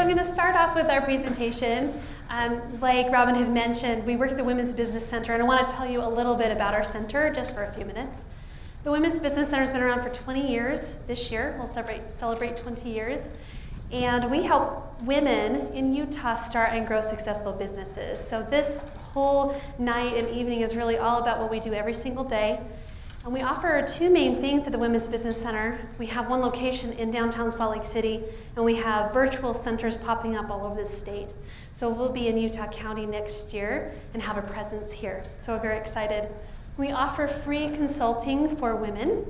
I'm going to start off with our presentation. Like Robin had mentioned, we work at the Women's Business Center, and I want to tell you a little bit about our center just for a few minutes. The Women's Business Center has been around for 20 years. This year, we'll celebrate 20 years. And we help women in Utah start and grow successful businesses. So this whole night and evening is really all about what we do every single day. And we offer two main things at the Women's Business Center. We have one location in downtown Salt Lake City, and we have virtual centers popping up all over the state. So we'll be in Utah County next year and have a presence here. So we're very excited. We offer free consulting for women,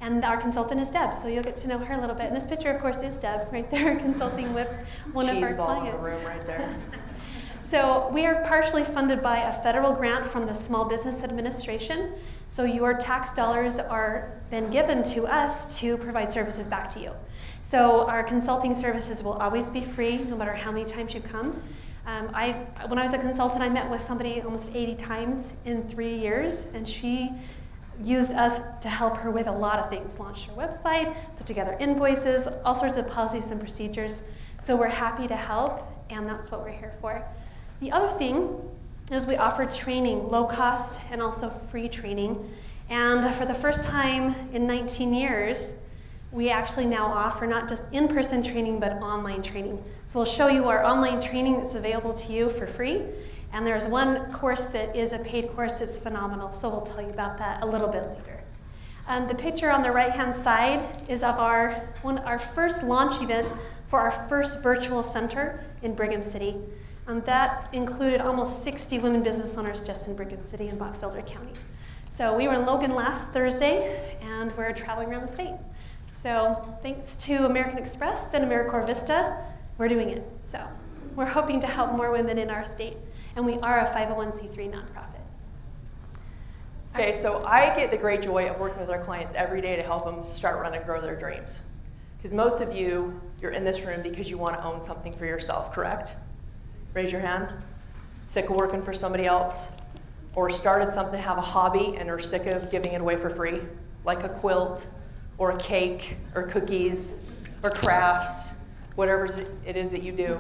and our consultant is Deb, so you'll get to know her a little bit. And this picture, of course, is Deb right there consulting with one of our clients. In the room right there. So we are partially funded by a federal grant from the Small Business Administration. So your tax dollars are then given to us to provide services back to you. So our consulting services will always be free, no matter how many times you come. When I was a consultant, I met with somebody almost 80 times in 3 years, and she used us to help her with a lot of things. Launched her website, put together invoices, all sorts of policies and procedures. So we're happy to help, and that's what we're here for. The other thing is we offer training, low cost and also free training. And for the first time in 19 years, we actually now offer not just in-person training, but online training. So we'll show you our online training that's available to you for free. And there's one course that is a paid course that's phenomenal, so we'll tell you about that a little bit later. The picture on the right-hand side is of our first launch event for our first virtual center in Brigham City. That included almost 60 women business owners just in Brigham City and Box Elder County. So we were in Logan last Thursday, and we're traveling around the state. So thanks to American Express and AmeriCorps Vista, we're doing it. So we're hoping to help more women in our state, and we are a 501c3 nonprofit. Okay, so I get the great joy of working with our clients every day to help them start, run, and grow their dreams. Because most of you, you're in this room because you want to own something for yourself, correct? Raise your hand. Sick of working for somebody else? Or started something, have a hobby, and are sick of giving it away for free? Like a quilt, or a cake, or cookies, or crafts, whatever it is that you do.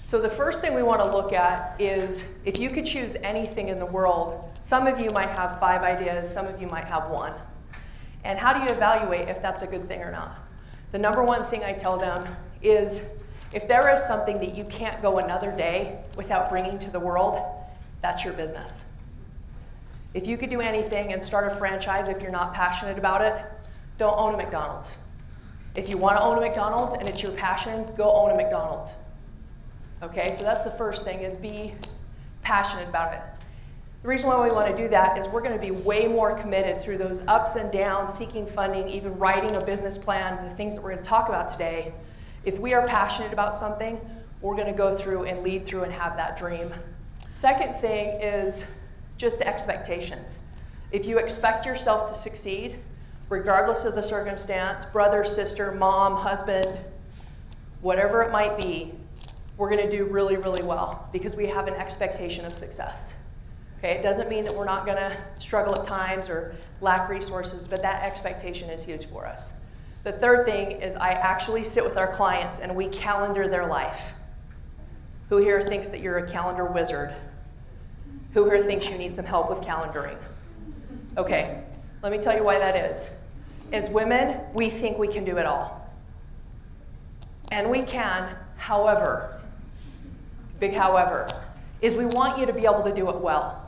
So the first thing we want to look at is, if you could choose anything in the world, some of you might have 5 ideas, some of you might have 1. And how do you evaluate if that's a good thing or not? The number one thing I tell them is, if there is something that you can't go another day without bringing to the world, that's your business. If you could do anything and start a franchise if you're not passionate about it, don't own a McDonald's. If you want to own a McDonald's and it's your passion, go own a McDonald's. Okay, so that's the first thing, is be passionate about it. The reason why we want to do that is we're going to be way more committed through those ups and downs, seeking funding, even writing a business plan, the things that we're going to talk about today. If we are passionate about something, we're going to go through and lead through and have that dream. Second thing is just expectations. If you expect yourself to succeed, regardless of the circumstance, brother, sister, mom, husband, whatever it might be, we're going to do really, really well because we have an expectation of success. Okay, it doesn't mean that we're not going to struggle at times or lack resources, but that expectation is huge for us. The third thing is I actually sit with our clients and we calendar their life. Who here thinks that you're a calendar wizard? Who here thinks you need some help with calendaring? Okay, let me tell you why that is. As women, we think we can do it all. And we can, however, big however, is we want you to be able to do it well.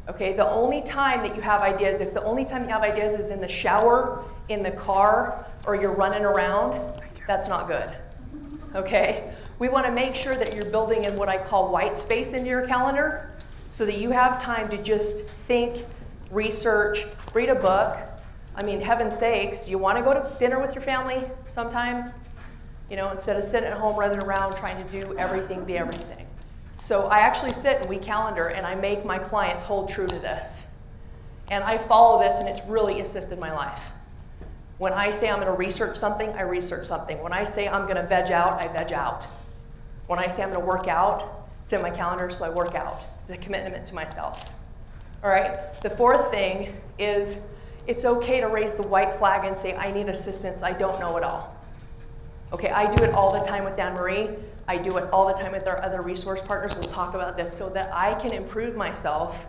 Okay, the only time that you have ideas, if the only time you have ideas is in the shower, in the car, or you're running around, that's not good. Okay? We want to make sure that you're building in what I call white space into your calendar so that you have time to just think, research, read a book. I mean, heaven's sakes, you want to go to dinner with your family sometime? You know, instead of sitting at home running around trying to do everything, be everything. So I actually sit and we calendar, and I make my clients hold true to this. And I follow this, and it's really assisted my life. When I say I'm going to research something, I research something. When I say I'm going to veg out, I veg out. When I say I'm going to work out, it's in my calendar, so I work out. It's a commitment to myself. All right? The fourth thing is it's okay to raise the white flag and say, I need assistance, I don't know it all. Okay, I do it all the time with Anne Marie. I do it all the time with our other resource partners. We'll talk about this so that I can improve myself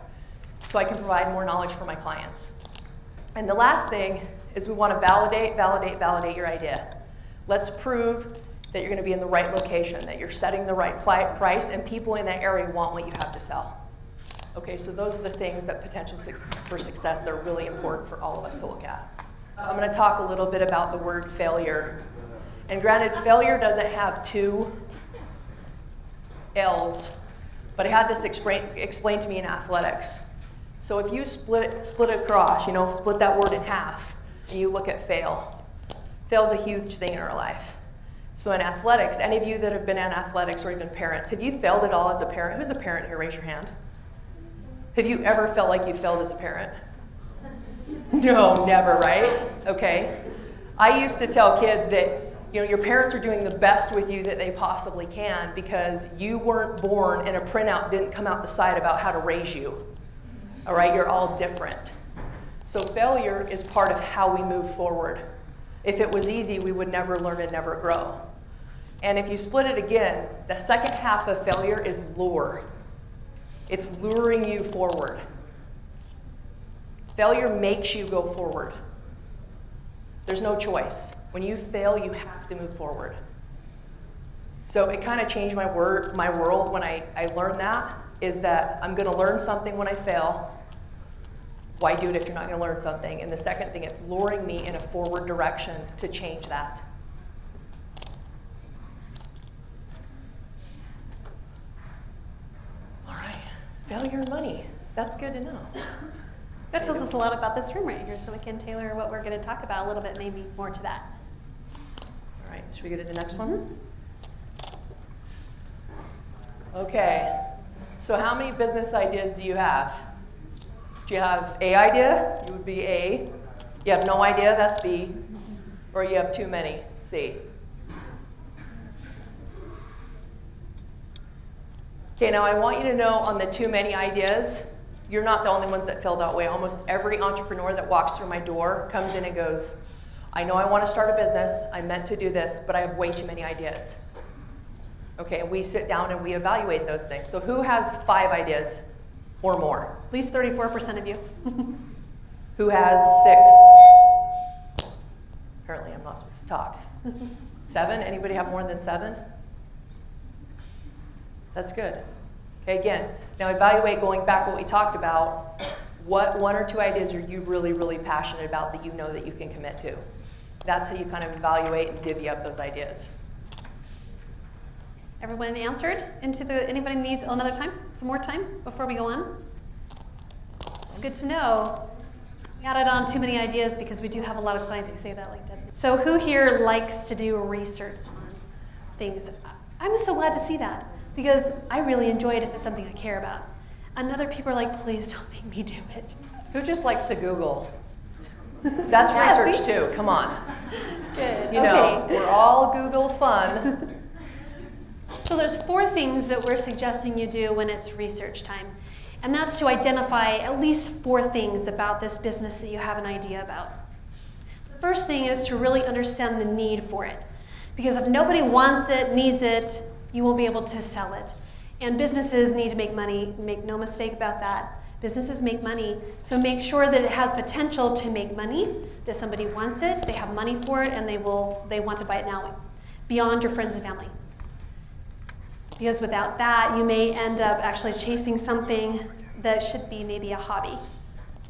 so I can provide more knowledge for my clients. And the last thing is we want to validate your idea. Let's prove that you're going to be in the right location, that you're setting the right price, and people in that area want what you have to sell. Okay, so those are the things that potential for success that are really important for all of us to look at. I'm going to talk a little bit about the word failure. And granted, failure doesn't have two L's, but I had this explained to me in athletics. So if you split across, split that word in half, and you look at fail, fail's a huge thing in our life. So in athletics, any of you that have been in athletics or even parents, have you failed at all as a parent? Who's a parent here? Raise your hand. Have you ever felt like you failed as a parent? No, never, right? Okay. I used to tell kids that your parents are doing the best with you that they possibly can because you weren't born and a printout didn't come out the side about how to raise you. All right, you're all different. So failure is part of how we move forward. If it was easy, we would never learn and never grow. And if you split it again, the second half of failure is lure. It's luring you forward. Failure makes you go forward. There's no choice. When you fail, you have to move forward. So it kind of changed my world when I learned that, is that I'm going to learn something when I fail. Why do it if you're not going to learn something? And the second thing, it's luring me in a forward direction to change that. All right, failure and money. That's good to know. That tells us a lot about this room right here, so we can tailor what we're going to talk about a little bit, maybe more to that. All right, should we go to the next one? Okay, so how many business ideas do you have? Do you have a idea? You would be A. You have no idea? That's B. Or you have too many? C. Okay, now I want you to know on the too many ideas, you're not the only ones that feel that way. Almost every entrepreneur that walks through my door comes in and goes, I know I want to start a business, I meant to do this, but I have way too many ideas. Okay, we sit down and we evaluate those things. So who has 5 ideas or more? At least 34% of you. Who has 6? Apparently I'm not supposed to talk. 7? Anybody have more than 7? That's good. Okay, again, now evaluate, going back what we talked about, what 1 or 2 ideas are you really, really passionate about that you know that you can commit to? That's how you kind of evaluate and divvy up those ideas. Everyone answered? Anybody needs another time? Some more time before we go on? It's good to know. We added on too many ideas because we do have a lot of clients who say that like that. So who here likes to do research on things? I'm so glad to see that because I really enjoy it if it's something I care about. And other people are like, please don't make me do it. Who just likes to Google? That's research too, come on. Good. You know, we're all Google fun. So there's 4 things that we're suggesting you do when it's research time. And that's to identify at least 4 things about this business that you have an idea about. The first thing is to really understand the need for it. Because if nobody wants it, needs it, you won't be able to sell it. And businesses need to make money, make no mistake about that. Businesses make money, so make sure that it has potential to make money, that somebody wants it, they have money for it, and they want to buy it now, beyond your friends and family. Because without that, you may end up actually chasing something that should be maybe a hobby.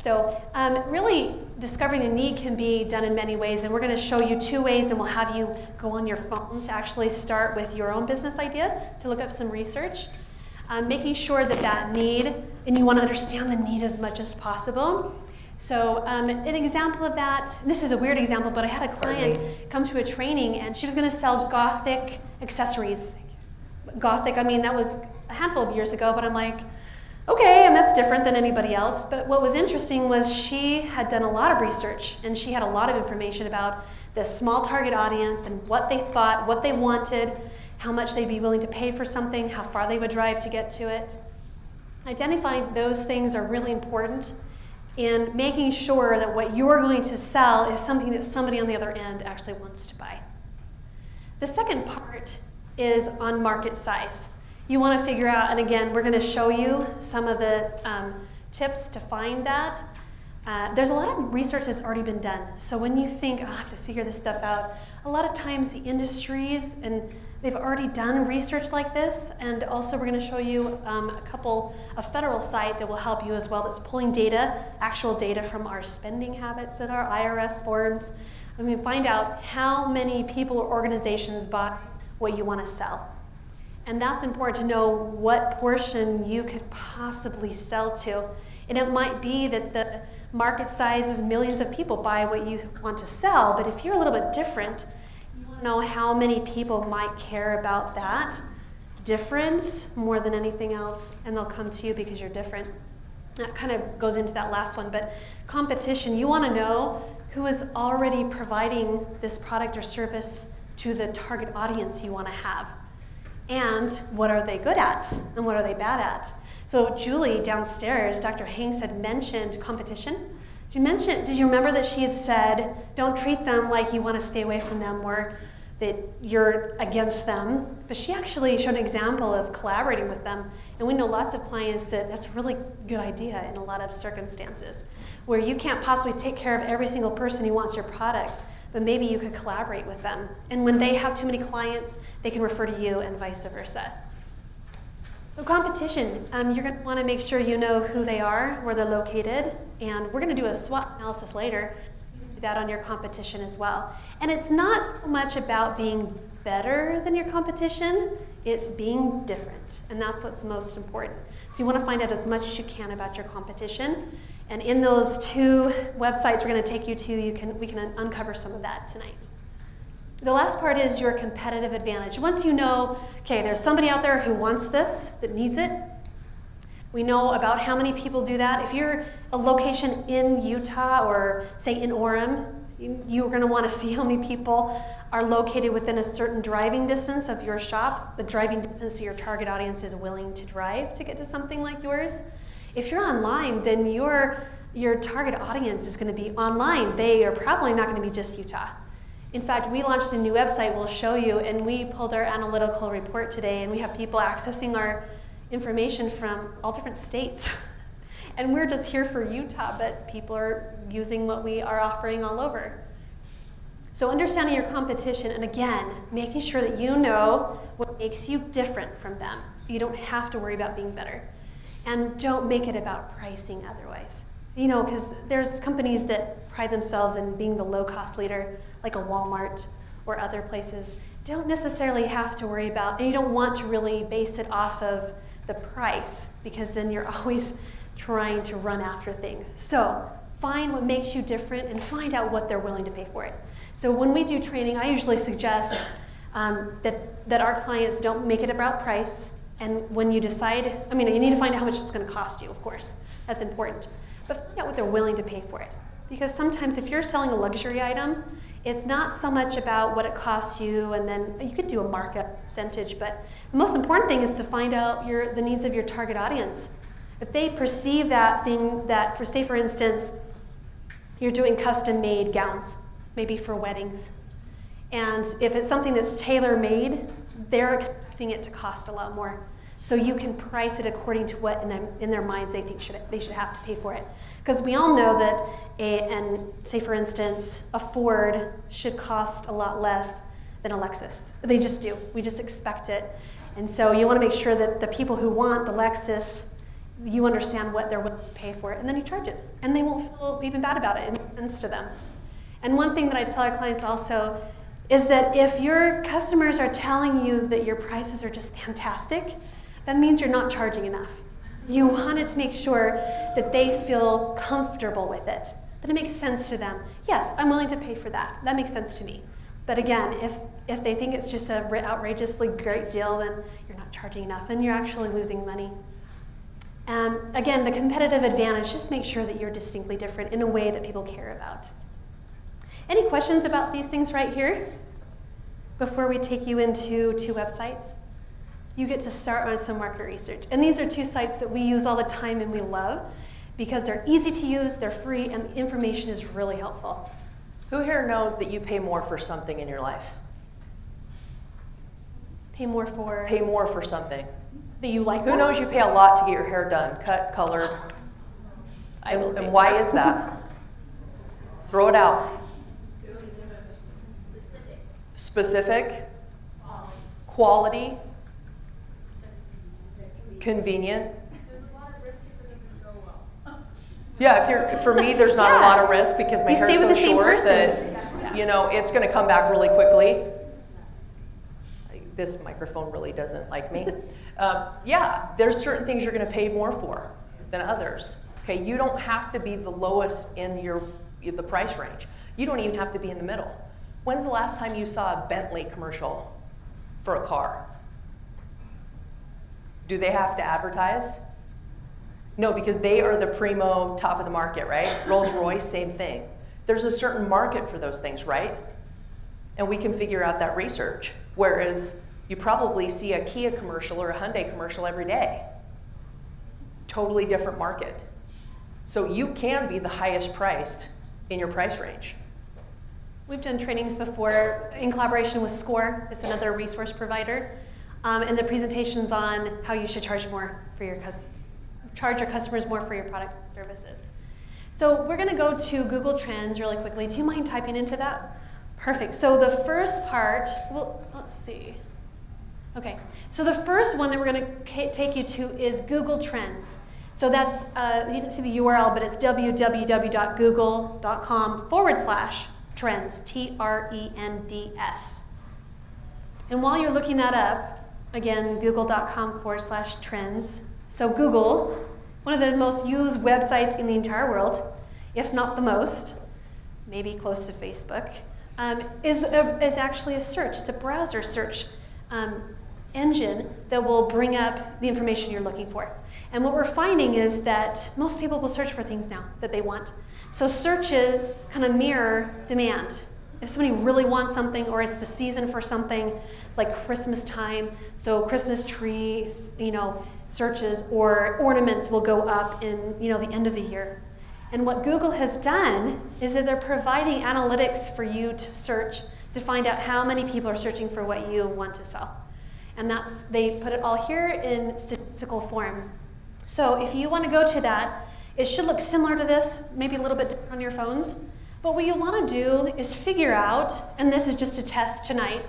So really, discovering the need can be done in many ways, and we're going to show you 2 ways, and we'll have you go on your phones to actually start with your own business idea, to look up some research. Making sure that need, and you want to understand the need as much as possible. So an example of that, this is a weird example, but I had a client come to a training, and she was going to sell Gothic accessories. Gothic, I mean, that was a handful of years ago, but I'm like, okay, and that's different than anybody else. But what was interesting was she had done a lot of research, and she had a lot of information about this small target audience and what they thought, what they wanted, how much they'd be willing to pay for something, how far they would drive to get to it. Identifying those things are really important, and making sure that what you're going to sell is something that somebody on the other end actually wants to buy. The second part is on market size. You want to figure out, and again, we're going to show you some of the tips to find that. There's a lot of research that's already been done. So when you think, oh, I have to figure this stuff out, a lot of times the industries, and they've already done research like this. And also we're going to show you a federal site that will help you as well that's pulling data, actual data from our spending habits and our IRS forms. And we find out how many people or organizations buy what you want to sell. And that's important to know what portion you could possibly sell to. And it might be that the market size is millions of people buy what you want to sell, but if you're a little bit different, you want to know how many people might care about that difference more than anything else, and they'll come to you because you're different. That kind of goes into that last one, but competition, you want to know who is already providing this product or service to the target audience you want to have. And what are they good at and what are they bad at? So Julie downstairs, Dr. Hanks had mentioned competition. Did you remember that she had said, don't treat them like you want to stay away from them or that you're against them? But she actually showed an example of collaborating with them. And we know lots of clients that that's a really good idea in a lot of circumstances where you can't possibly take care of every single person who wants your product, but maybe you could collaborate with them. And when they have too many clients, they can refer to you and vice versa. So competition, you're going to want to make sure you know who they are, where they're located, and we're going to do a SWOT analysis later. You can do that on your competition as well. And it's not so much about being better than your competition, it's being different, and that's what's most important. So you want to find out as much as you can about your competition. And in those two websites we're going to take you to, we can uncover some of that tonight. The last part is your competitive advantage. Once you know, okay, there's somebody out there who wants this, that needs it. We know about how many people do that. If you're a location in Utah or say in Orem, you're going to want to see how many people are located within a certain driving distance of your shop, the driving distance your target audience is willing to drive to get to something like yours. If you're online, then your target audience is going to be online. They are probably not going to be just Utah. In fact, we launched a new website we'll show you, and we pulled our analytical report today, and we have people accessing our information from all different states. And we're just here for Utah, but people are using what we are offering all over. So understanding your competition, and again, making sure that you know what makes you different from them. You don't have to worry about being better. And don't make it about pricing otherwise. You know, because there's companies that pride themselves in being the low-cost leader, like a Walmart or other places. Don't necessarily have to worry about, and you don't want to really base it off of the price, because then you're always trying to run after things. So find what makes you different and find out what they're willing to pay for it. So when we do training, I usually suggest that our clients don't make it about price. And when you decide, you need to find out how much it's going to cost you, of course. That's important. But find out what they're willing to pay for it. Because sometimes if you're selling a luxury item, it's not so much about what it costs you, and then you could do a markup percentage, but the most important thing is to find out the needs of your target audience. If they perceive that thing that, for instance, you're doing custom-made gowns, maybe for weddings, and if it's something that's tailor-made, they're expecting it to cost a lot more. So you can price it according to what in their minds they think they should have to pay for it. Because we all know that say for instance, a Ford should cost a lot less than a Lexus. They just do. We just expect it. And so you want to make sure that the people who want the Lexus, you understand what they're willing to pay for it, and then you charge it. And they won't feel even bad about it. It makes sense to them. And one thing that I tell our clients also is that if your customers are telling you that your prices are just fantastic, that means you're not charging enough. You wanted to make sure that they feel comfortable with it, that it makes sense to them. Yes, I'm willing to pay for that. That makes sense to me. But again, if they think it's just an outrageously great deal, then you're not charging enough, and you're actually losing money. Again, the competitive advantage, just make sure that you're distinctly different in a way that people care about. Any questions about these things right here before we take you into two websites? You get to start on some market research. And these are two sites that we use all the time and we love because they're easy to use, they're free, and the information is really helpful. Who here knows that you pay more for something in your life? Pay more for Pay more for something. that you like. Who more? knows you pay a lot to get your hair done, cut, colored? I will. And why is that? Throw it out. Specific. Quality. Convenient. Yeah, if you're, for me, there's not a lot of risk because my You hair's stay with so the same short person. that, you know, it's gonna come back really quickly. This microphone really doesn't like me. Yeah, there's certain things you're gonna pay more for than others. Okay, you don't have to be the lowest in the price range. You don't even have to be in the middle. When's the last time you saw a Bentley commercial for a car? Do they have to advertise? No, because they are the primo top of the market, right? Rolls-Royce, same thing. There's a certain market for those things, right? And we can figure out that research. Whereas you probably see a Kia commercial or a Hyundai commercial every day. Totally different market. So you can be the highest priced in your price range. We've done trainings before in collaboration with SCORE. It's another resource provider. And the presentations on how you should charge more for your charge your customers more for your products and services. So we're going to go to Google Trends really quickly. Do you mind typing into that? Perfect. So the first part, well, let's see. Okay. So the first one that we're going to take you to is Google Trends. So that's, you didn't see the URL, but it's www.google.com/trends, TRENDS. And while you're looking that up, again, google.com/trends. So Google, one of the most used websites in the entire world, if not the most, maybe close to Facebook, is actually a search. It's a browser search engine that will bring up the information you're looking for. And what we're finding is that most people will search for things now that they want. So searches kind of mirror demand. If somebody really wants something, or it's the season for something, like Christmas time, so Christmas trees, you know, searches or ornaments will go up in, you know, the end of the year. And what Google has done is that they're providing analytics for you to search to find out how many people are searching for what you want to sell. And they put it all here in statistical form. So if you want to go to that, it should look similar to this, maybe a little bit different on your phones. But what you want to do is figure out, and this is just a test tonight,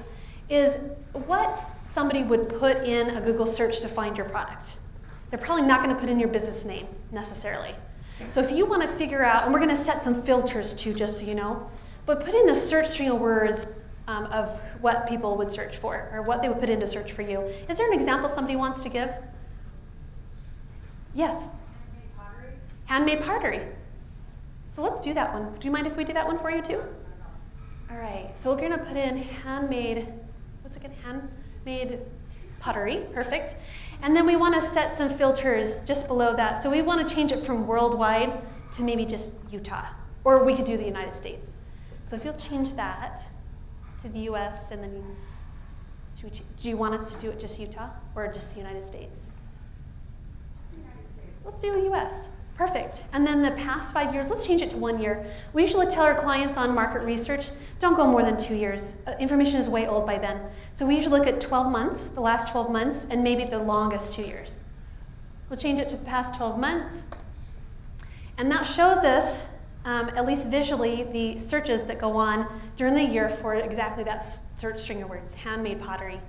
is what somebody would put in a Google search to find your product. They're probably not going to put in your business name necessarily. So if you want to figure out, and we're going to set some filters too, just so you know, but put in the search string of words of what people would search for, or what they would put in to search for you. Is there an example somebody wants to give? Yes? Handmade pottery. Handmade pottery. So let's do that one. Do you mind if we do that one for you too? All right, so we're gonna put in handmade, what's it again? Handmade pottery, perfect. And then we wanna set some filters just below that. So we wanna change it from worldwide to maybe just Utah, or we could do the United States. So if you'll change that to the US, and then do you want us to do it just Utah, or just the United States? Let's do the US. Perfect. And then the past 5 years, let's change it to 1 year. We usually tell our clients on market research, don't go more than 2 years. Information is way old by then. So we usually look at 12 months, the last 12 months, and maybe the longest 2 years. We'll change it to the past 12 months. And that shows us, at least visually, the searches that go on during the year for exactly that search string of words, handmade pottery.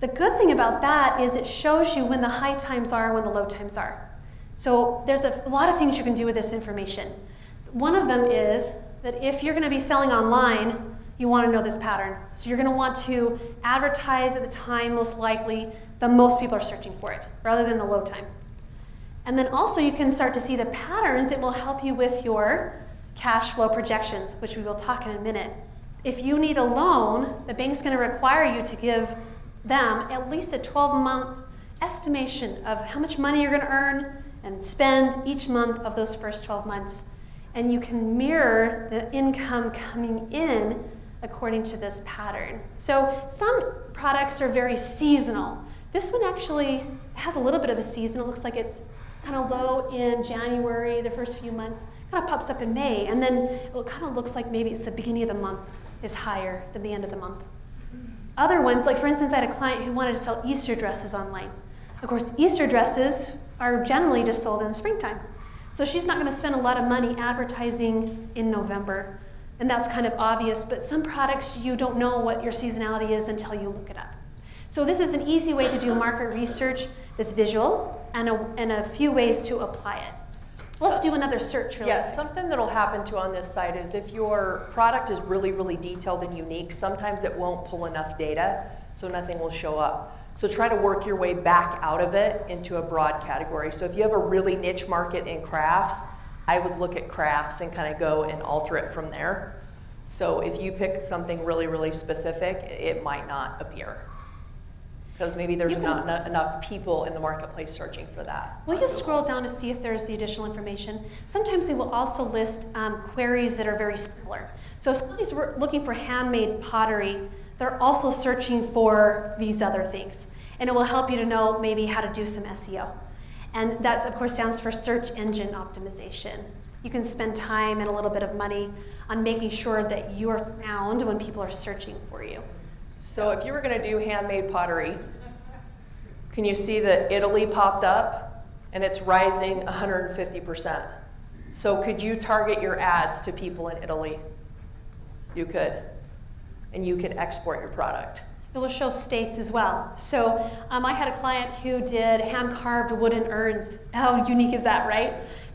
The good thing about that is it shows you when the high times are, when the low times are. So there's a lot of things you can do with this information. One of them is that if you're going to be selling online, you want to know this pattern. So you're going to want to advertise at the time most likely that most people are searching for it, rather than the low time. And then also you can start to see the patterns. It will help you with your cash flow projections, which we will talk in a minute. If you need a loan, the bank's going to require you to give them at least a 12-month estimation of how much money you're going to earn and spend each month of those first 12 months. And you can mirror the income coming in according to this pattern. So some products are very seasonal. This one actually has a little bit of a season. It looks like it's kind of low in January, the first few months, kind of pops up in May, and then it kind of looks like maybe it's the beginning of the month is higher than the end of the month. Other ones, like for instance, I had a client who wanted to sell Easter dresses online. Of course, Easter dresses are generally just sold in the springtime. So she's not going to spend a lot of money advertising in November. And that's kind of obvious, but some products you don't know what your seasonality is until you look it up. So this is an easy way to do market research that's visual and a few ways to apply it. Let's do another search really quick. Something that'll happen too on this site is if your product is really, really detailed and unique, sometimes it won't pull enough data, so nothing will show up. So try to work your way back out of it into a broad category. So if you have a really niche market in crafts, I would look at crafts and kind of go and alter it from there. So if you pick something really, really specific, it might not appear. Because maybe there's not enough people in the marketplace searching for that. Will you scroll down to see if there's the additional information? Sometimes they will also list queries that are very similar. So if somebody's looking for handmade pottery, they're also searching for these other things. And it will help you to know maybe how to do some SEO. And that, of course, stands for search engine optimization. You can spend time and a little bit of money on making sure that you are found when people are searching for you. So if you were going to do handmade pottery, can you see that Italy popped up and it's rising 150%? So could you target your ads to people in Italy? You could. And you could export your product. It will show states as well. So I had a client who did hand-carved wooden urns. How unique is that, right?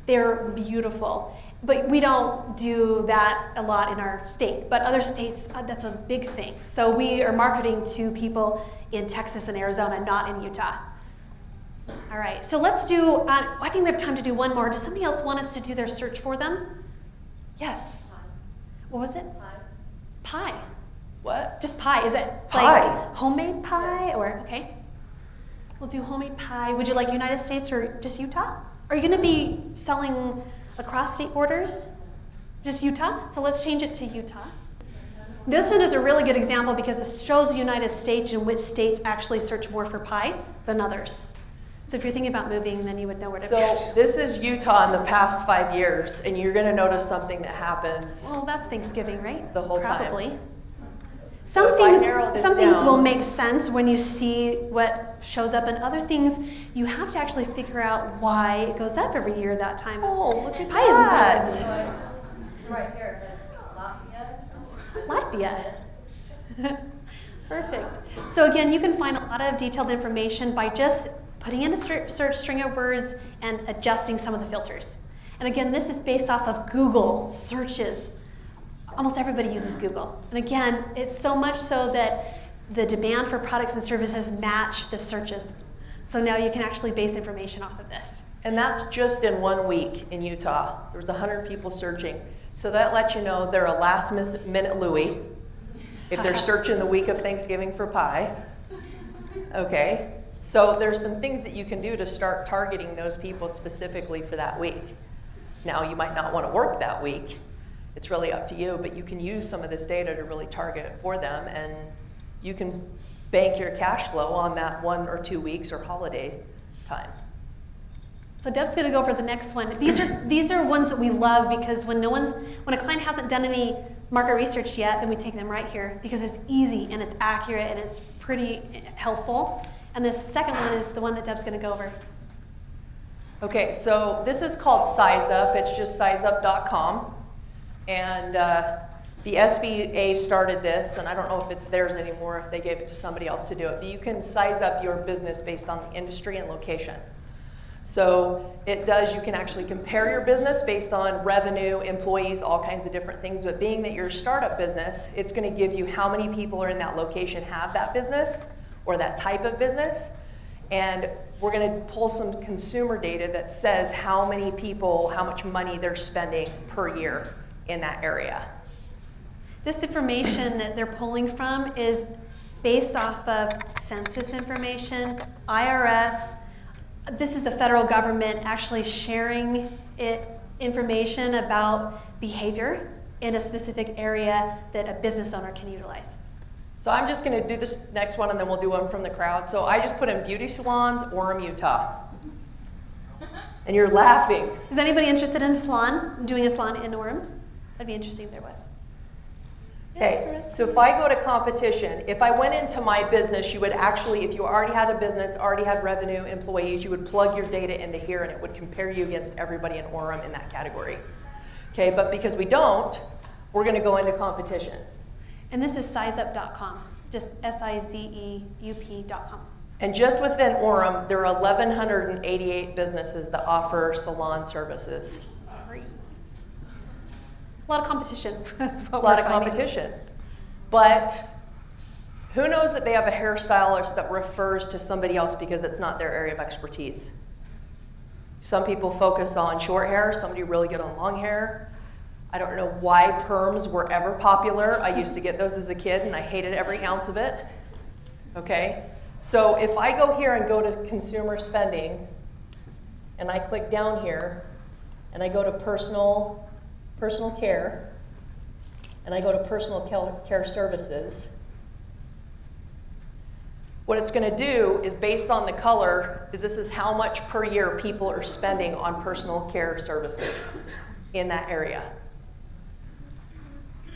They're beautiful. But we don't do that a lot in our state. But other states, that's a big thing. So we are marketing to people in Texas and Arizona, not in Utah. All right, so let's do, I think we have time to do one more. Does somebody else want us to do their search for them? Yes. Pie. What was it? Pie. Pie. What? Just pie. Is it Pie. like homemade pie or, okay. We'll do homemade pie. Would you like United States or just Utah? Are you going to be selling across state borders? Just Utah? So let's change it to Utah. This one is a really good example because it shows the United States and which states actually search more for pie than others. So if you're thinking about moving, then you would know where to be. So this is Utah in the past 5 years, and you're going to notice something that happens Well, that's Thanksgiving, right? the whole time. Probably. So Some if I things, narrow this some things down- will make sense when you see what shows up, and other things you have to actually figure out why it goes up every year that time. Oh, look at Pie is that. So right here, it says Latvia. Latvia. Perfect. So again, you can find a lot of detailed information by just putting in a search string of words and adjusting some of the filters. And again, this is based off of Google searches. Almost everybody uses Google. And again, it's so much so that the demand for products and services match the searches. So now you can actually base information off of this. And that's just in 1 week in Utah. There was 100 people searching. So that lets you know they're a last-minute Louie if they're searching the week of Thanksgiving for pie. Okay, so there's some things that you can do to start targeting those people specifically for that week. Now, you might not want to work that week. It's really up to you, but you can use some of this data to really target it for them, and you can bank your cash flow on that 1 or 2 weeks or holiday time. So Deb's going to go for the next one. These are ones that we love because when a client hasn't done any market research yet, then we take them right here because it's easy and it's accurate and it's pretty helpful. And this second one is the one that Deb's going to go over. Okay, so this is called SizeUp. It's just sizeup.com. And the SBA started this, and I don't know if it's theirs anymore, if they gave it to somebody else to do it, but you can size up your business based on the industry and location. So it does, you can actually compare your business based on revenue, employees, all kinds of different things, but being that you're a startup business, it's going to give you how many people are in that location have that business or that type of business. And we're going to pull some consumer data that says how many people, how much money they're spending per year in that area. This information that they're pulling from is based off of census information, IRS. This is the federal government actually sharing information about behavior in a specific area that a business owner can utilize. So I'm just going to do this next one, and then we'll do one from the crowd. So I just put in beauty salons, Orem, Utah. And you're laughing. Is anybody interested in salon, doing a salon in Orem? That'd be interesting if there was. Okay, so if I go to competition, if I went into my business, you would actually, if you already had a business, already had revenue, employees, you would plug your data into here and it would compare you against everybody in Orem in that category. Okay, but because we don't, we're going to go into competition. And this is sizeup.com, just SIZEUP.com. And just within Orem, there are 1,188 businesses that offer salon services. Great. A lot of competition. That's what A lot we're of finding. competition. But who knows that they have a hairstylist that refers to somebody else because it's not their area of expertise? Some people focus on short hair, somebody really good on long hair. I don't know why perms were ever popular. I used to get those as a kid and I hated every ounce of it. Okay? So if I go here and go to consumer spending and I click down here and I go to personal care and I go to personal care services, what it's going to do is based on the color is this is how much per year people are spending on personal care services in that area.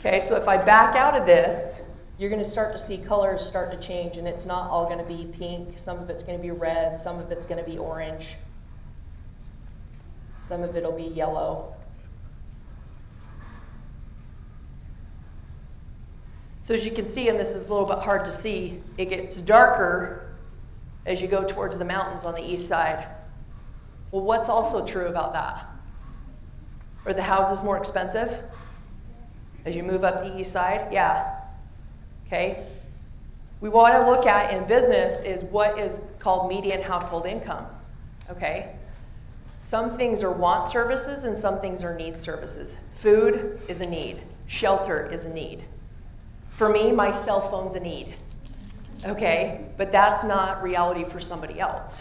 Okay, so if I back out of this, you're going to start to see colors start to change, and it's not all going to be pink. Some of it's going to be red. Some of it's going to be orange. Some of it'll be yellow. So as you can see, and this is a little bit hard to see, it gets darker as you go towards the mountains on the east side. Well, what's also true about that? Are the houses more expensive as you move up the east side? Yeah. Okay. We want to look at in business is what is called median household income. Okay. Some things are want services and some things are need services. Food is a need. Shelter is a need. For me, my cell phone's a need. Okay. But that's not reality for somebody else.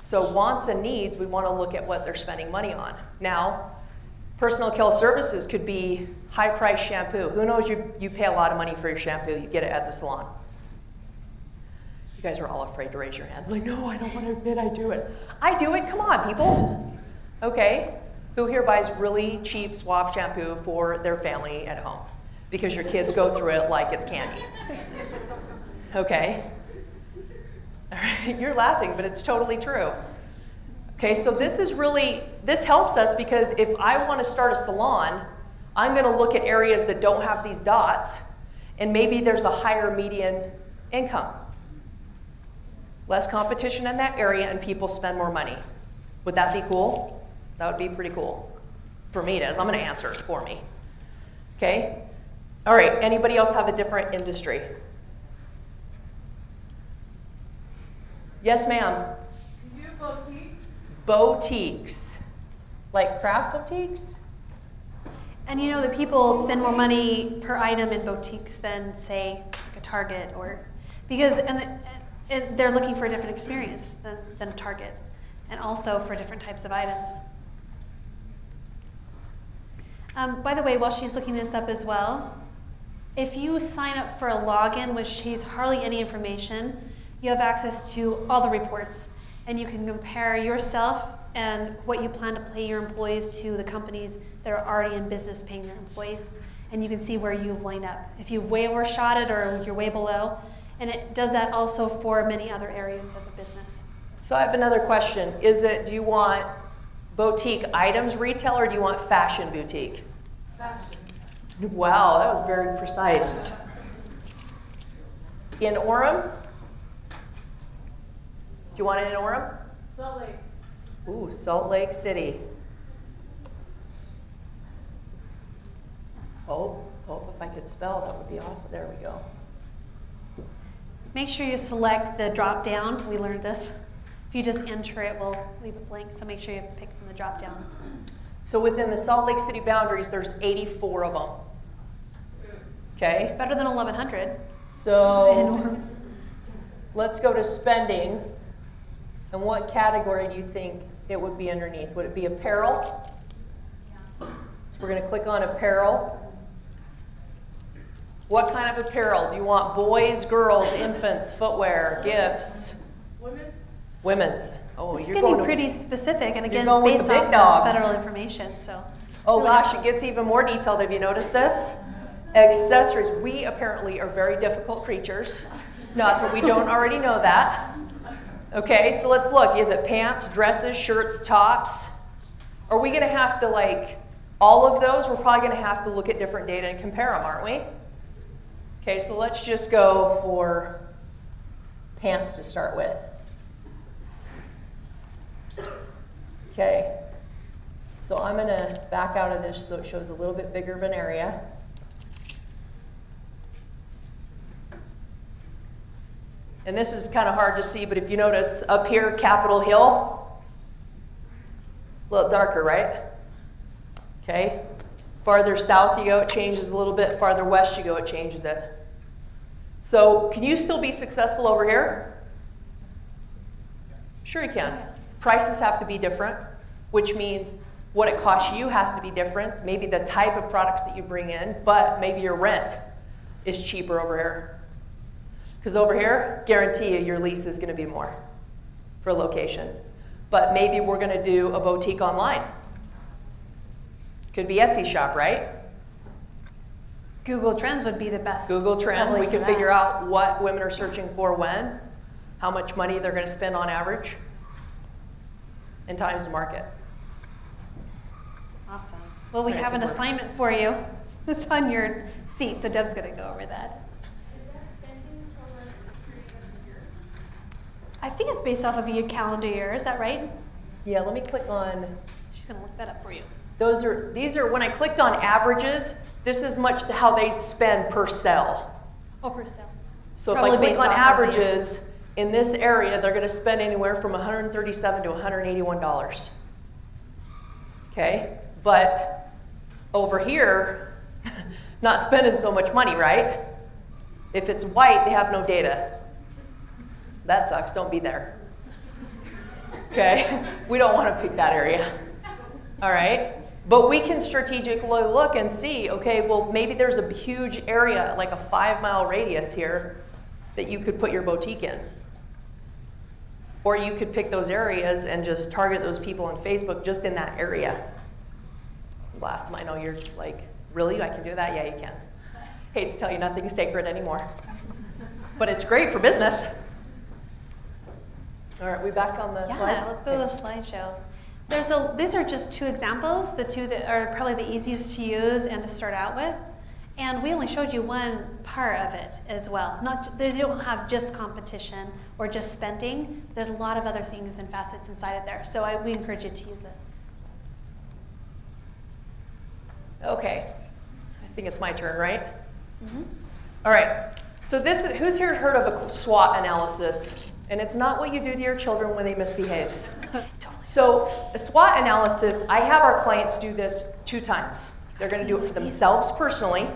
So wants and needs, we want to look at what they're spending money on. Now, personal care services could be high-priced shampoo. Who knows you pay a lot of money for your shampoo, you get it at the salon. You guys are all afraid to raise your hands. Like, no, I don't want to admit I do it. I do it, come on, people. Okay, who here buys really cheap Suave shampoo for their family at home? Because your kids go through it like it's candy. Okay. All right, you're laughing, but it's totally true. Okay, so this helps us because if I want to start a salon, I'm going to look at areas that don't have these dots, and maybe there's a higher median income. Less competition in that area, and people spend more money. Would that be cool? That would be pretty cool. For me it is. I'm going to answer it for me. Okay? All right, anybody else have a different industry? Yes, ma'am. You do boutiques? Boutiques. Like craft boutiques? And you know that people spend more money per item in boutiques than, say, like a Target, or because and they're looking for a different experience than a Target, and also for different types of items. By the way, while she's looking this up as well, if you sign up for a login, which has hardly any information, you have access to all the reports, and you can compare yourself and what you plan to pay your employees to the companies that are already in business paying their employees, and you can see where you've lined up. If you've way overshot it or you're way below, and it does that also for many other areas of the business. So I have another question. Do you want boutique items retail or do you want fashion boutique? Fashion. Wow, that was very precise. In Orem? Do you want it in Orem? Salt Lake. Ooh, Salt Lake City. Oh, if I could spell, that would be awesome. There we go. Make sure you select the drop down. We learned this. If you just enter it, we'll leave it blank. So make sure you pick from the drop down. So within the Salt Lake City boundaries, there's 84 of them. Okay? Better than 1,100. So let's go to spending. And what category do you think it would be underneath? Would it be apparel? So we're going to click on apparel. What kind of apparel? Do you want boys, girls, infants, footwear, gifts? Women's? Women's. Oh, This is you're getting going pretty specific, and again, going with it's the based big off dogs. of federal information. So. Oh really gosh, it gets even more detailed. Have you noticed this? Accessories. We apparently are very difficult creatures. Not that we don't already know that. Okay, so let's look. Is it pants, dresses, shirts, tops? Are we going to have to, like, all of those? We're probably going to have to look at different data and compare them, aren't we? Okay, so let's just go for pants to start with. Okay, so I'm going to back out of this so it shows a little bit bigger of an area. And this is kind of hard to see, but if you notice up here, Capitol Hill, a little darker, right? Okay. Farther south you go, it changes a little bit. Farther west you go, it changes it. So can you still be successful over here? Sure you can. Prices have to be different, which means what it costs you has to be different. Maybe the type of products that you bring in, but maybe your rent is cheaper over here. Because over here, guarantee you your lease is going to be more for a location. But maybe we're going to do a boutique online. Could be Etsy shop, right? Google Trends would be the best. Google Trends, probably we for can that. figure out what women are searching for when, how much money they're going to spend on average, and times to market. Awesome. Well, we Alright, have an so we're- assignment for you. It's on your seat, so Deb's going to go over that. Is that spending for like a period of a year? I think it's based off of your calendar year. Is that right? Yeah, let me click on, She's going to look that up for you. these are, when I clicked on averages, this is much to how they spend per sale. Oh, per sale. So if Probably I click based on off of averages, in this area, they're going to spend anywhere from $137 to $181. Okay, but over here, not spending so much money, right? If it's white, they have no data. That sucks, don't be there. Okay, we don't want to pick that area. All right, but we can strategically look and see, okay, well, maybe there's a huge area, like a 5-mile radius here, that you could put your boutique in. Or you could pick those areas and just target those people on Facebook just in that area. Last time I know you're like, really? I can do that? Yeah, you can. Hate to tell you, nothing's sacred anymore. But it's great for business. All right, we back on the slides? Yeah, let's go to the slideshow. These are just two examples, the two that are probably the easiest to use and to start out with. And we only showed you one part of it as well. They don't have just competition or just spending. There's a lot of other things and facets inside of there. So we encourage you to use it. Okay, I think it's my turn, right? Mm-hmm. All right, so who's here heard of a SWOT analysis? And it's not what you do to your children when they misbehave. So a SWOT analysis, I have our clients do this 2 times. They're going to do it for themselves personally,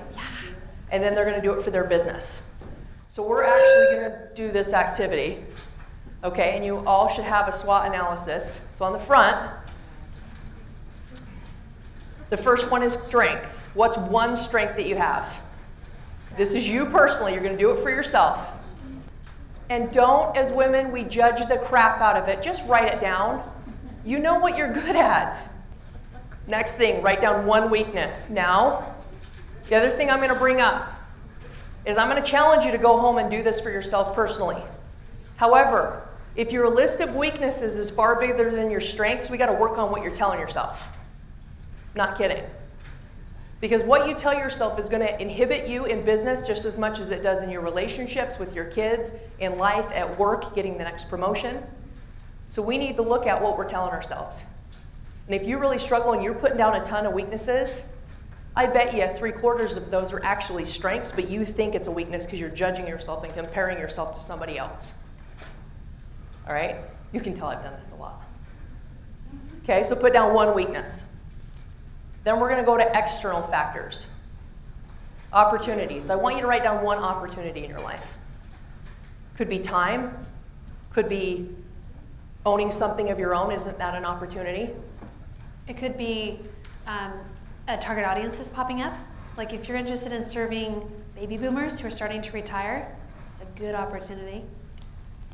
and then they're going to do it for their business. So we're actually going to do this activity, okay? And you all should have a SWOT analysis. So on the front, the first one is strength. What's one strength that you have? This is you personally. You're going to do it for yourself. And don't, as women, we judge the crap out of it. Just write it down. You know what you're good at. Next thing, write down one weakness. Now, the other thing I'm going to bring up is I'm going to challenge you to go home and do this for yourself personally. However, if your list of weaknesses is far bigger than your strengths, we got to work on what you're telling yourself. Not kidding. Because what you tell yourself is going to inhibit you in business just as much as it does in your relationships with your kids, in life, at work, getting the next promotion. So we need to look at what we're telling ourselves. And if you really struggle and you're putting down a ton of weaknesses, I bet you 3/4 of those are actually strengths, but you think it's a weakness because you're judging yourself and comparing yourself to somebody else. All right? You can tell I've done this a lot. Okay, so put down one weakness. Then we're going to go to external factors. Opportunities. I want you to write down one opportunity in your life. Could be time. Could be owning something of your own. Isn't that an opportunity? It could be a target audience is popping up. Like if you're interested in serving baby boomers who are starting to retire, it's a good opportunity.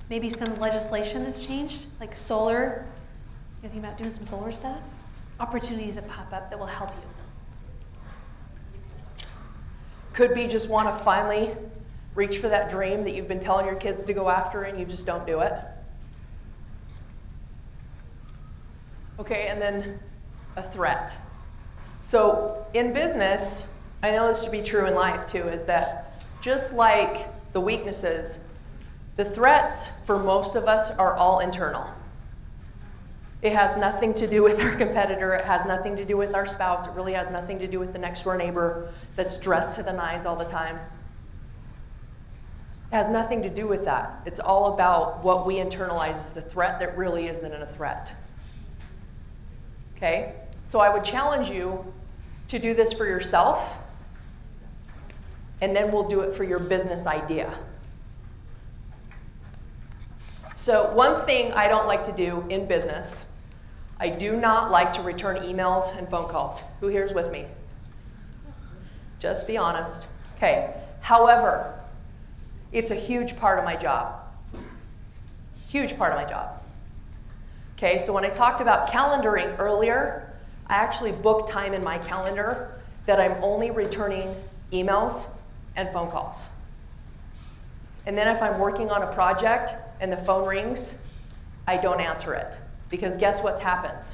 Maybe some legislation that's changed, like solar. You think about doing some solar stuff? Opportunities that pop up that will help you. Could be just want to finally reach for that dream that you've been telling your kids to go after and you just don't do it. Okay, and then a threat. So in business, I know this to be true in life too, is that just like the weaknesses, the threats for most of us are all internal. It has nothing to do with our competitor. It has nothing to do with our spouse. It really has nothing to do with the next door neighbor that's dressed to the nines all the time. It has nothing to do with that. It's all about what we internalize as a threat that really isn't a threat. Okay? So I would challenge you to do this for yourself, and then we'll do it for your business idea. So one thing I don't like to do in business, I do not like to return emails and phone calls. Who here is with me? Just be honest. Okay. However, it's a huge part of my job. Huge part of my job. Okay, so when I talked about calendaring earlier, I actually book time in my calendar that I'm only returning emails and phone calls. And then if I'm working on a project and the phone rings, I don't answer it. Because guess what happens?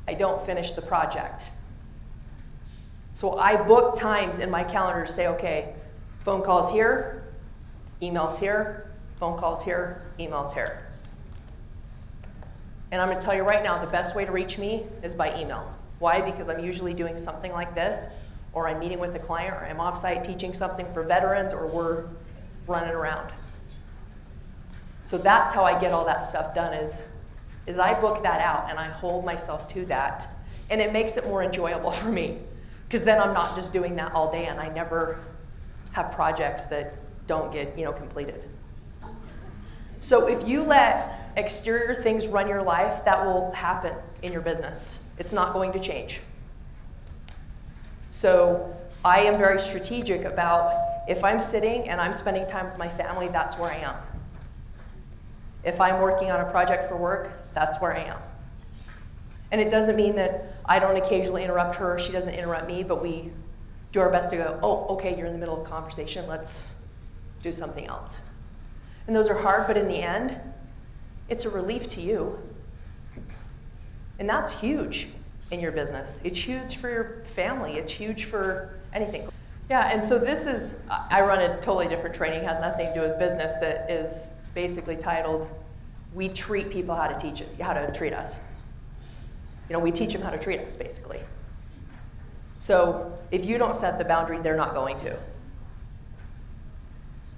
I don't finish the project. So I book times in my calendar to say, okay, phone calls here, emails here, phone calls here, emails here. And I'm going to tell you right now, the best way to reach me is by email. Why? Because I'm usually doing something like this, or I'm meeting with a client, or I'm offsite teaching something for veterans, or we're running around. So that's how I get all that stuff done, is I book that out and I hold myself to that. And it makes it more enjoyable for me, because then I'm not just doing that all day and I never have projects that don't get completed. So if you let exterior things run your life, that will happen in your business. It's not going to change. So I am very strategic about if I'm sitting and I'm spending time with my family, that's where I am. If I'm working on a project for work, that's where I am. And it doesn't mean that I don't occasionally interrupt her or she doesn't interrupt me, but we do our best to go, oh, okay, you're in the middle of a conversation, let's do something else. And those are hard, but in the end, it's a relief to you. And that's huge in your business. It's huge for your family. It's huge for anything. Yeah, and so this is, I run a totally different training, has nothing to do with business, that is basically titled, We Treat People How to Teach It, How to Treat Us. We teach them how to treat us, basically. So if you don't set the boundary, they're not going to.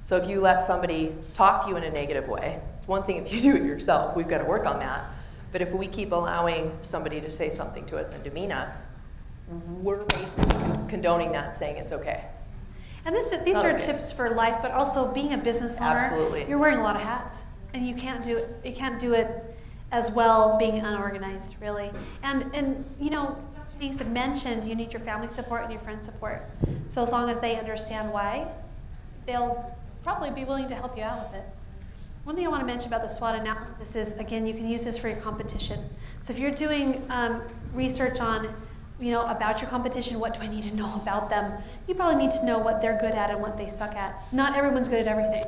So if you let somebody talk to you in a negative way, it's one thing if you do it yourself, we've got to work on that. But if we keep allowing somebody to say something to us and demean us, we're basically condoning that, saying it's okay. And these are tips for life, but also being a business owner. Absolutely. You're wearing a lot of hats, and you can't do it as well being unorganized, really. And things had mentioned you need your family support and your friend support. So as long as they understand why, they'll probably be willing to help you out with it. One thing I want to mention about the SWOT analysis is, again, you can use this for your competition. So if you're doing research on, about your competition, what do I need to know about them? You probably need to know what they're good at and what they suck at. Not everyone's good at everything.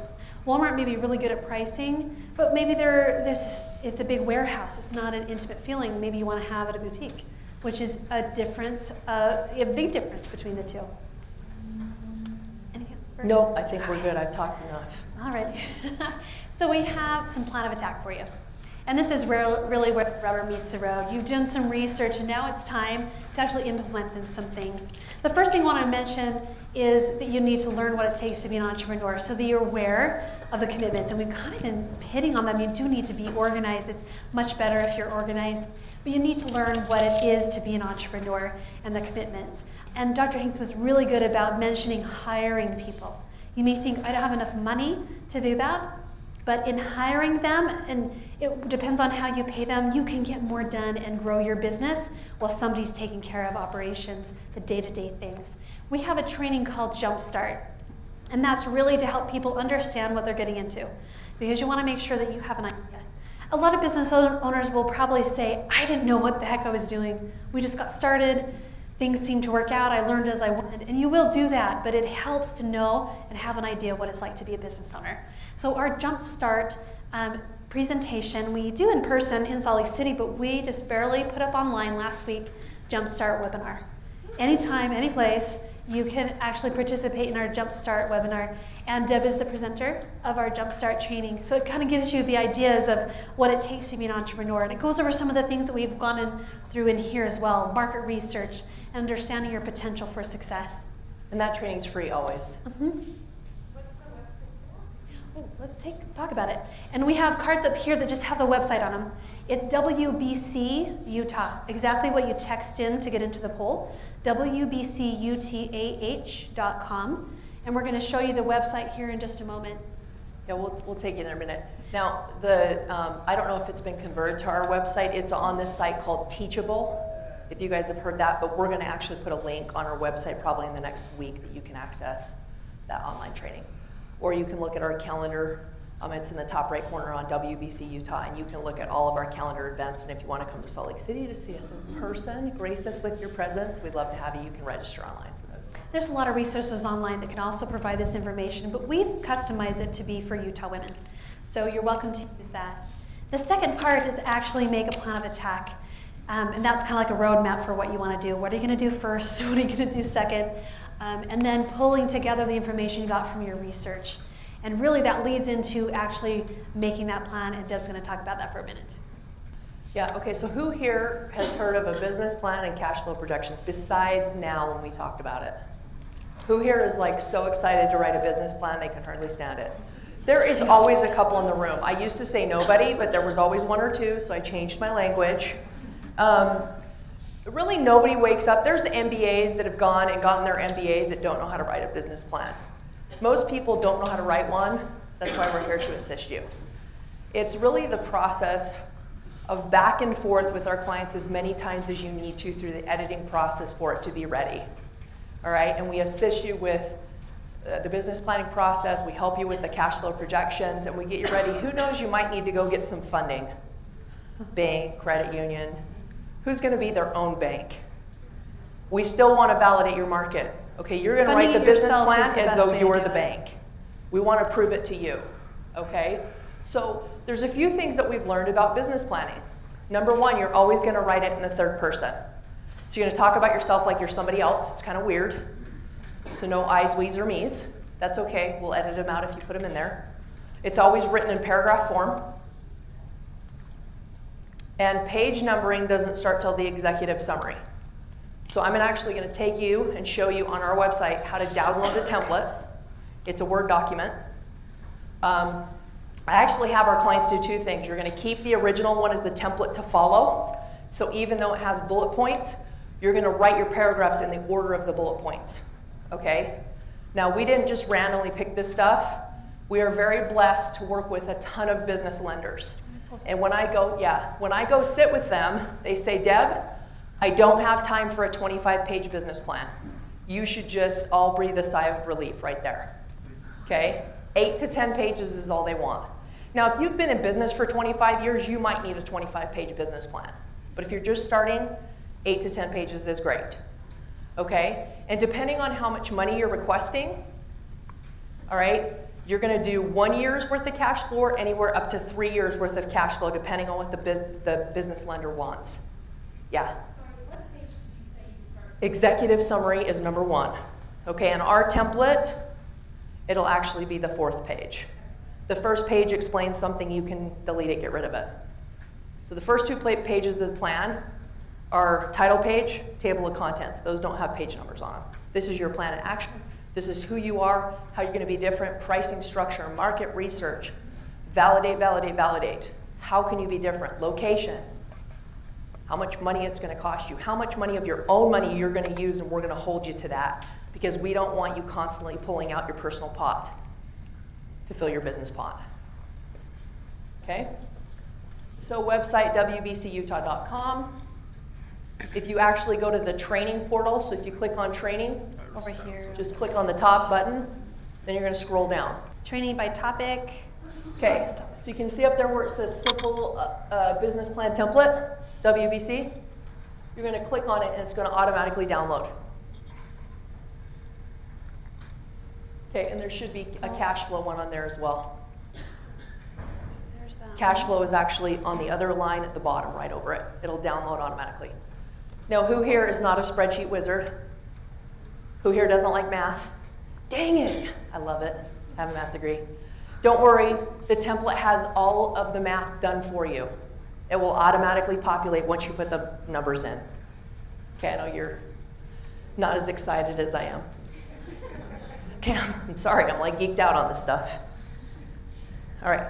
Walmart may be really good at pricing, but maybe it's a big warehouse. It's not an intimate feeling. Maybe you want to have at a boutique, which is a big difference between the two. Anything else? No, I think we're good. I've talked enough. All right. So we have some plan of attack for you. And this is really where the rubber meets the road. You've done some research, and now it's time to actually implement some things. The first thing I want to mention is that you need to learn what it takes to be an entrepreneur, so that you're aware of the commitments. And we've kind of been hitting on them. You do need to be organized. It's much better if you're organized. But you need to learn what it is to be an entrepreneur and the commitments. And Dr. Hinks was really good about mentioning hiring people. You may think, I don't have enough money to do that. But in hiring them, and it depends on how you pay them, you can get more done and grow your business while somebody's taking care of operations, the day-to-day things. We have a training called Jumpstart, and that's really to help people understand what they're getting into, because you want to make sure that you have an idea. A lot of business owners will probably say, I didn't know what the heck I was doing. We just got started. things seem to work out, I learned as I went, and you will do that, but it helps to know and have an idea what it's like to be a business owner. So our Jumpstart presentation, we do in person in Salt Lake City, but we just barely put up online last week, Jumpstart webinar. Anytime, any place, you can actually participate in our Jumpstart webinar. And Deb is the presenter of our Jumpstart training. So it kind of gives you the ideas of what it takes to be an entrepreneur. And it goes over some of the things that we've gone through in here as well, market research, and understanding your potential for success. And that training's free always. Mm-hmm. What's the website for? Oh, let's talk about it. And we have cards up here that just have the website on them. It's WBC Utah, exactly what you text in to get into the poll, WBCUTAH.com. And we're going to show you the website here in just a moment. Yeah, we'll take you there in a minute. Now, I don't know if it's been converted to our website. It's on this site called Teachable, if you guys have heard that, but we're going to actually put a link on our website probably in the next week that you can access that online training. Or you can look at our calendar. It's in the top right corner on WBC Utah, and you can look at all of our calendar events. And if you want to come to Salt Lake City to see us in person, grace us with your presence, we'd love to have you. You can register online for those. There's a lot of resources online that can also provide this information, but we've customized it to be for Utah women. So you're welcome to use that. The second part is actually make a plan of attack. And that's kind of like a roadmap for what you want to do. What are you going to do first? What are you going to do second? And then pulling together the information you got from your research. And really that leads into actually making that plan, and Deb's going to talk about that for a minute. Yeah, okay, so who here has heard of a business plan and cash flow projections besides now when we talked about it? Who here is like so excited to write a business plan they can hardly stand it? There is always a couple in the room. I used to say nobody, but there was always one or two, so I changed my language. Really nobody wakes up. There's MBAs that have gone and gotten their MBA that don't know how to write a business plan. Most people don't know how to write one. That's why we're here to assist you. It's really the process of back and forth with our clients as many times as you need to through the editing process for it to be ready. All right, and we assist you with the business planning process. We help you with the cash flow projections, and we get you ready. Who knows, you might need to go get some funding. Bank, credit union. Who's going to be their own bank? We still want to validate your market. Okay, you're going to write the business plan as though you're the bank. We want to prove it to you. Okay, so there's a few things that we've learned about business planning. Number one, you're always going to write it in the third person. So you're going to talk about yourself like you're somebody else. It's kind of weird. So no I's, we's, or me's. That's okay. We'll edit them out if you put them in there. It's always written in paragraph form. And page numbering doesn't start till the executive summary. So I'm actually going to take you and show you on our website how to download the template. It's a Word document. I actually have our clients do two things. You're going to keep the original one as the template to follow. So even though it has bullet points, you're going to write your paragraphs in the order of the bullet points. Okay? Now, we didn't just randomly pick this stuff. We are very blessed to work with a ton of business lenders. And when I go sit with them, they say, Deb, I don't have time for a 25-page business plan. You should just all breathe a sigh of relief right there. Okay? 8 to 10 pages is all they want. Now, if you've been in business for 25 years, you might need a 25-page business plan. But if you're just starting, 8 to 10 pages is great. Okay? And depending on how much money you're requesting, all right, you're going to do 1 year's worth of cash flow or anywhere up to 3 years worth of cash flow, depending on what the business lender wants. Yeah? Sorry, what page did you say you started? Executive summary is number 1. Okay, and our template, it'll actually be the 4th page. The first page explains something, you can delete it, get rid of it. So the first 2 pages of the plan are title page, table of contents. Those don't have page numbers on them. This is your plan in action. This is who you are, how you're going to be different, pricing structure, market research, validate, validate, validate. How can you be different? Location, how much money it's going to cost you, how much money of your own money you're going to use, and we're going to hold you to that because we don't want you constantly pulling out your personal pot to fill your business pot. Okay? So website, wbcutah.com. If you actually go to the training portal, so if you click on training, Over here. just click on the top button, then you're going to scroll down. Training by topic. Okay, so you can see up there where it says simple business plan template, WBC. You're going to click on it and it's going to automatically download. Okay, and there should be a cash flow one on there as well. So there's that. Cash flow is actually on the other line at the bottom, right over it. It'll download automatically. Now, who here is not a spreadsheet wizard? Who here doesn't like math? Dang it, I love it. I have a math degree. Don't worry, the template has all of the math done for you. It will automatically populate once you put the numbers in. Okay, I know you're not as excited as I am. Okay, I'm sorry, I'm like geeked out on this stuff. All right,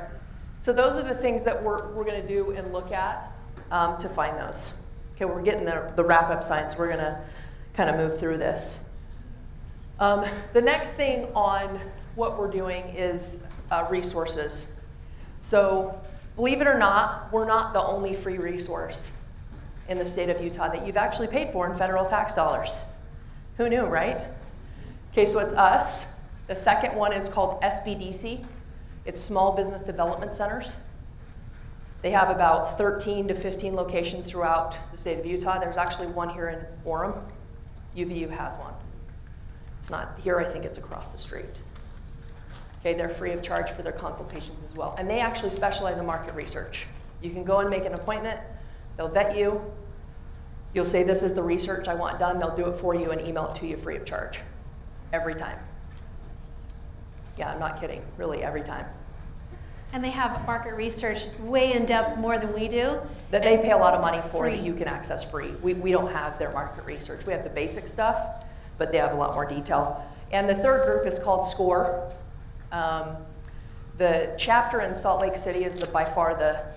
so those are the things that we're going to do and look at to find those. Okay, we're getting the wrap-up sign, so we're going to kind of move through this. The next thing on what we're doing is resources. So believe it or not, we're not the only free resource in the state of Utah that you've actually paid for in federal tax dollars. Who knew, right? Okay, so it's us. The second one is called SBDC. It's Small Business Development Centers. They have about 13 to 15 locations throughout the state of Utah. There's actually one here in Orem. UVU has one. It's not here, I think it's across the street. Okay, they're free of charge for their consultations as well. And they actually specialize in market research. You can go and make an appointment. They'll vet you. You'll say, this is the research I want done. They'll do it for you and email it to you free of charge. Every time. Yeah, I'm not kidding. Really, every time. And they have market research way in depth more than we do. That they pay a lot of money for Free. that you can access free. We don't have their market research. We have the basic stuff, but they have a lot more detail. And the third group is called SCORE. The chapter in Salt Lake City is by far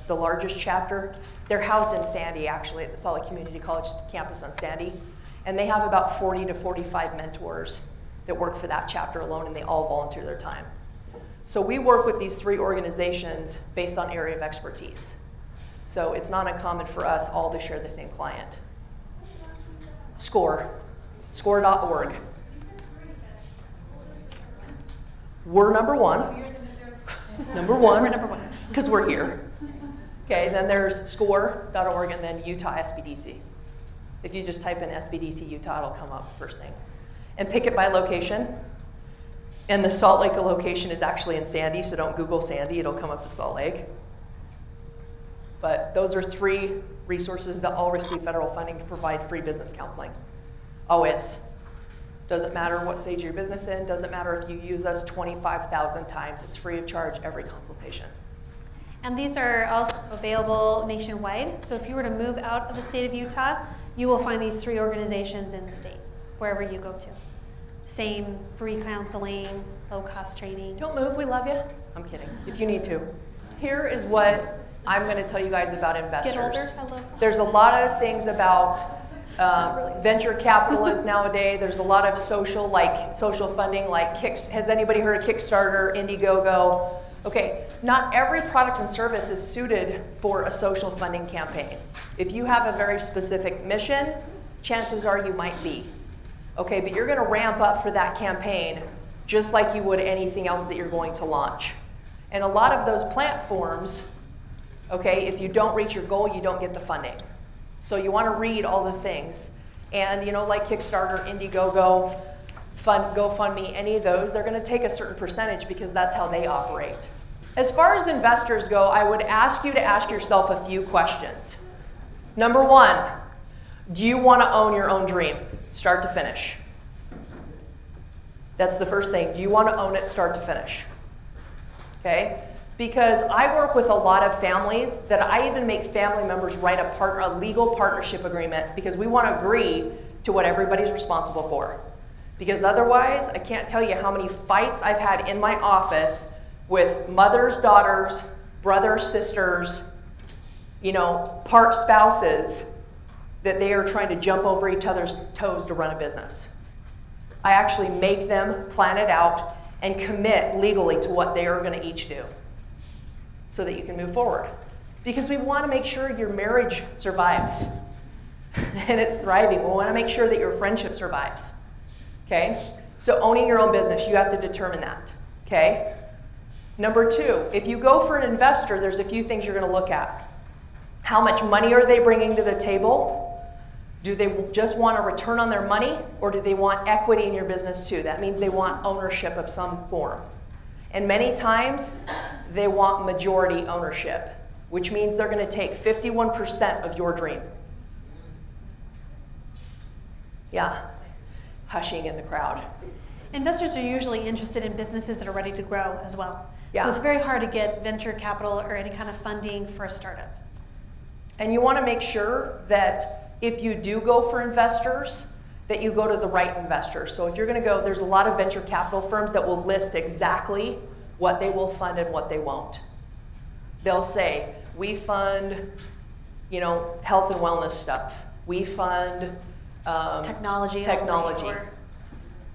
the largest chapter. They're housed in Sandy, actually, at the Salt Lake Community College campus on Sandy. And they have about 40 to 45 mentors that work for that chapter alone, and they all volunteer their time. So we work with these three organizations based on area of expertise. So it's not uncommon for us all to share the same client. SCORE, score.org. We're number one. Number one. We're number one. Because we're here. Okay, then there's score.org and then Utah SBDC. If you just type in SBDC Utah, it'll come up first thing. And pick it by location. And the Salt Lake location is actually in Sandy, so don't Google Sandy, it'll come up with Salt Lake. But those are three resources that all receive federal funding to provide free business counseling. Always. Doesn't matter what stage your business in, doesn't matter if you use us 25,000 times, it's free of charge every consultation. And these are also available nationwide. So if you were to move out of the state of Utah, you will find these three organizations in the state, wherever you go to. Same free counseling, low cost training. Don't move, we love you. I'm kidding, if you need to. Here is what I'm going to tell you guys about investors. Get older, I love that. There's a lot of things about venture capitalists nowadays. There's a lot of social funding, like has anybody heard of Kickstarter, Indiegogo? Okay, not every product and service is suited for a social funding campaign. If you have a very specific mission, chances are you might be. Okay, but you're going to ramp up for that campaign just like you would anything else that you're going to launch. And a lot of those platforms, okay, if you don't reach your goal, you don't get the funding. So you want to read all the things. And, you know, like Kickstarter, Indiegogo, GoFundMe, any of those, they're going to take a certain percentage because that's how they operate. As far as investors go, I would ask you to ask yourself a few questions. Number one, do you want to own your own dream, start to finish? That's the first thing. Do you want to own it, start to finish? Okay? Because I work with a lot of families that I even make family members write a legal partnership agreement because we want to agree to what everybody's responsible for. Because otherwise, I can't tell you how many fights I've had in my office with mothers, daughters, brothers, sisters, you know, part spouses, that they are trying to jump over each other's toes to run a business. I actually make them plan it out and commit legally to what they are going to each do so that you can move forward. Because we want to make sure your marriage survives and it's thriving. We want to make sure that your friendship survives. Okay? So owning your own business, you have to determine that. Okay? Number two, if you go for an investor, there's a few things you're going to look at. How much money are they bringing to the table? Do they just want a return on their money, or do they want equity in your business too? That means they want ownership of some form. And many times, they want majority ownership, which means they're going to take 51% of your dream. Yeah, hushing in the crowd. Investors are usually interested in businesses that are ready to grow as well. Yeah. So it's very hard to get venture capital or any kind of funding for a startup. And you want to make sure that if you do go for investors, that you go to the right investors. So if you're going to go, there's a lot of venture capital firms that will list exactly what they will fund and what they won't. They'll say, we fund, health and wellness stuff. We fund Technology.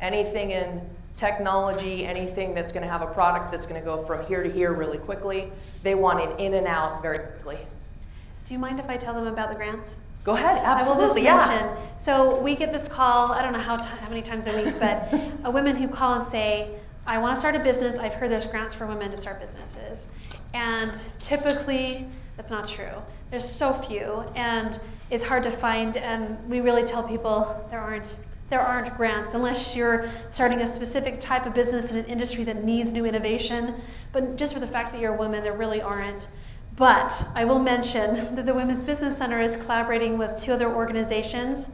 Anything in technology, anything that's going to have a product that's going to go from here to here really quickly. They want it in and out very quickly. Do you mind if I tell them about the grants? Go ahead, absolutely, I will just mention, so we get this call, I don't know how many times a week, but women who call and say, I want to start a business, I've heard there's grants for women to start businesses. And typically, that's not true. There's so few, and it's hard to find, and we really tell people there aren't grants unless you're starting a specific type of business in an industry that needs new innovation. But just for the fact that you're a woman, there really aren't. But I will mention that the Women's Business Center is collaborating with 2 other organizations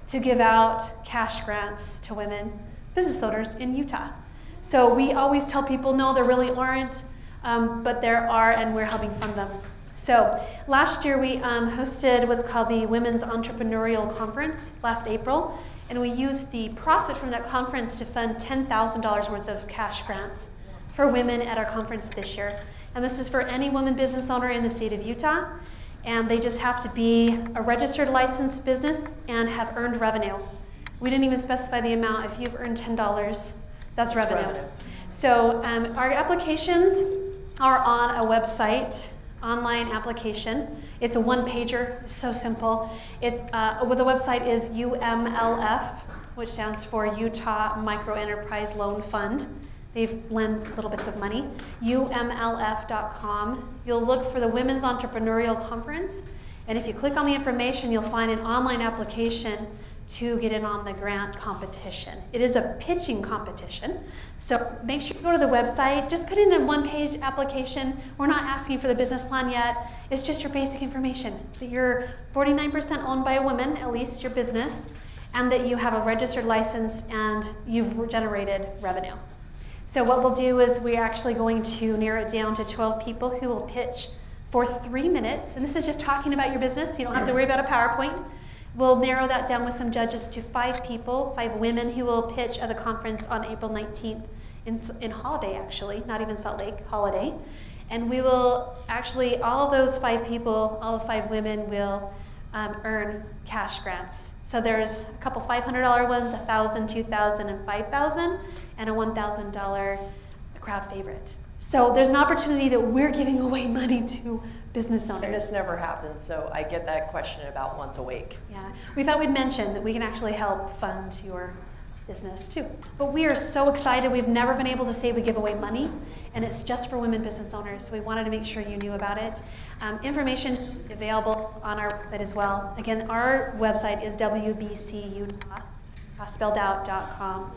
to give out cash grants to women business owners in Utah. So we always tell people, no, there really aren't, but there are, and we're helping fund them. So last year we hosted what's called the Women's Entrepreneurial Conference last April, and we used the profit from that conference to fund $10,000 worth of cash grants for women at our conference this year. And this is for any woman business owner in the state of Utah. And they just have to be a registered licensed business and have earned revenue. We didn't even specify the amount. If you've earned $10, that's revenue. So our applications are on a website, online application. It's a one-pager, so simple. It's the website is UMLF, which stands for Utah Microenterprise Loan Fund. They've lent little bits of money. UMLF.com. You'll look for the Women's Entrepreneurial Conference, and if you click on the information, you'll find an online application to get in on the grant competition. It is a pitching competition, so make sure you go to the website. Just put in a one-page application. We're not asking for the business plan yet. It's just your basic information, that you're 49% owned by a woman, at least your business, and that you have a registered license and you've generated revenue. So what we'll do is we're actually going to narrow it down to 12 people who will pitch for 3 minutes. And this is just talking about your business. You don't have to worry about a PowerPoint. We'll narrow that down with some judges to 5 people, 5 women who will pitch at the conference on April 19th in Holiday, actually, not even Salt Lake, Holiday. And we will actually, all of those 5 people, all the 5 women will earn cash grants. So there's a couple $500 ones, $1,000, $2,000, and $5,000, and a $1,000 crowd favorite. So there's an opportunity that we're giving away money to business owners. And this never happens, so I get that question about once a week. Yeah, we thought we'd mention that we can actually help fund your business too. But we are so excited. We've never been able to say we give away money, and it's just for women business owners. So we wanted to make sure you knew about it. Information available on our website as well. Again, our website is WBCUtah, spelled out.com.